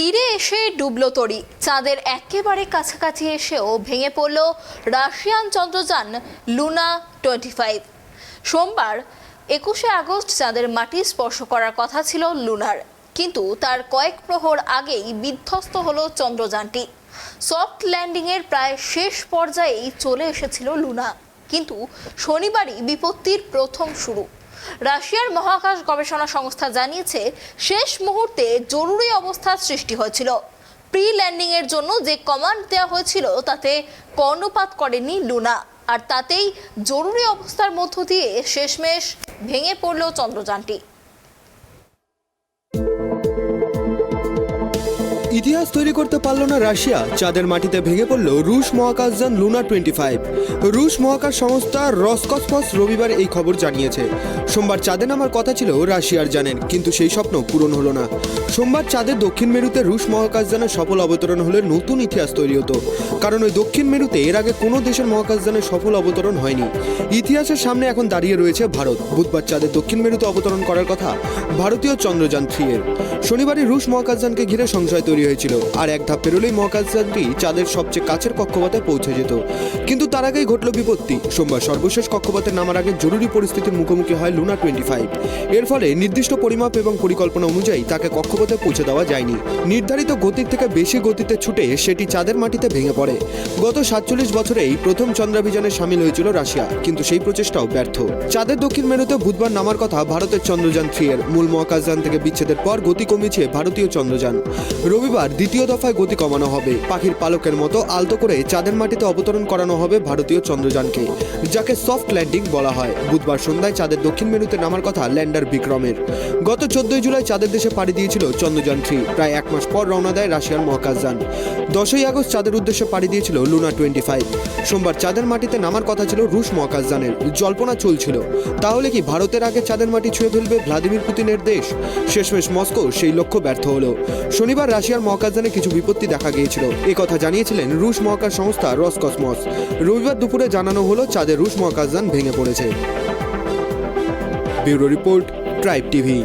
তীরে এসে ডুবল তরি। চাঁদের একেবারে কাছাকাছি এসেও ভেঙে পড়ল রাশিয়ান চন্দ্রযান লুনা 25। সোমবার 21শে আগস্ট চাঁদের মাটি স্পর্শ করার কথা ছিল লুনার, কিন্তু তার কয়েক প্রহর আগেই বিধ্বস্ত হলো চন্দ্রযানটি। সফট ল্যান্ডিংয়ের প্রায় শেষ পর্যায়েই চলে এসেছিল লুনা, কিন্তু শনিবারই বিপত্তির প্রথম শুরু। রাশিয়ার মহাকাশ গবেষণা সংস্থা জানিয়েছে, শেষ মুহূর্তে জরুরি অবস্থার সৃষ্টি হয়েছিল। প্রি ল্যান্ডিং এর জন্য যে কমান্ড দেওয়া হয়েছিল তাতে কর্ণপাত করেনি লুনা, আর তাতেই জরুরি অবস্থার মধ্য দিয়ে শেষমেশ ভেঙে পড়ল চন্দ্রযানটি। ইতিহাস তৈরি করতে পারল না রাশিয়া, চাঁদের মাটিতে ভেঙে পড়ল রুশ মহাকাশযান লুনা 25। রুশ মহাকাশ সংস্থা রসকসমস রবিবার এই খবর জানিয়েছে। সোমবার চাঁদে নামার কথা ছিল রাশিয়ার যানের, কিন্তু সেই স্বপ্ন পূরণ হলো না। সোমবার চাঁদের দক্ষিণ মেরুতে রুশ মহাকাশযানের সফল অবতরণ হলে নতুন ইতিহাস তৈরি হতো, কারণ ওই দক্ষিণ মেরুতে এর আগে কোনো দেশের মহাকাশযানের সফল অবতরণ হয়নি। ইতিহাসের সামনে এখন দাঁড়িয়ে রয়েছে ভারত। বুধবার চাঁদের দক্ষিণ মেরুতে অবতরণ করার কথা ভারতীয় চন্দ্রযান 3 এর। শনিবারই রুশ মহাকাশযানকে ঘিরে সংশয় তৈরি হয়েছিল, আর এক ধাপ পেরোলেই মহাকাশযানটি চাঁদের সবচেয়ে কাছের কক্ষপথে পৌঁছে যেত। কিন্তু তার আগেই ঘটল বিপত্তি। সোমবার সর্বশেষ কক্ষপথে নামার আগে জরুরি পরিস্থিতির মুখোমুখি হয় লুনা 25। এর ফলে নির্দিষ্ট পরিমাপ এবং পরিকল্পনা অনুযায়ী তাকে কক্ষপথে পৌঁছে দেওয়া যায়নি। নির্ধারিত গতির থেকে বেশি গতিতে ছুটে সেটি চাঁদের মাটিতে ভেঙে পড়ে। গত 47 বছরেই প্রথম চন্দ্রাভিযানে সামিল হয়েছিল রাশিয়া, কিন্তু সেই প্রচেষ্টাও ব্যর্থ। চাঁদের দক্ষিণ মেরুতে বুধবার নামার কথা ভারতের চন্দ্রযান 3 এর। মূল মহাকাশযান থেকে বিচ্ছেদের পর গতি কমিয়েছে ভারতীয় চন্দ্রযান। রবিবার দ্বিতীয় দফায় গতি কমানো হবে। পাখির পালকের মতো আলতো করে চাঁদের মাটিতে অবতরণ করানো হবে ভারতীয় চন্দ্রযানকে, যাকে সফট ল্যান্ডিং বলা হয়। বুধবার সন্ধ্যায় চাঁদের দক্ষিণ মেরুতে নামার কথা ল্যান্ডার বিক্রমের। গত 14 জুলাই চাঁদের দেশে পাড়ি দিয়েছিল চন্দ্রযান 3। প্রায় এক মাস পর রওনা দেয় রাশিয়ার মহাকাশযান। 10ই আগস্ট চাঁদের উদ্দেশ্যে পাড়ি দিয়েছিল লুনা 25। সোমবার চাঁদের মাটিতে নামার কথা ছিল রুশ মহাকাশযানের। জল্পনা চলছিল, তাহলে কি ভারতের আগে চাঁদের মাটি ছুঁয়ে ফেলবে ভ্লাদিমির পুতিনের দেশ? শেষমেশ মস্কো সেই লক্ষ্য ব্যর্থ হলো। শনিবার রাশিয়ার মহাকাশযানে কিছু বিপত্তি দেখা গিয়েছিল, কথা জানিয়েছিলেন রুশ মহাকাশ সংস্থা রসকসমস। রবিবার দুপুরে জানানো হলো চাঁদের রুশ মহাকাশযান ভেঙে পড়েছে। Bureau report, tribe TV.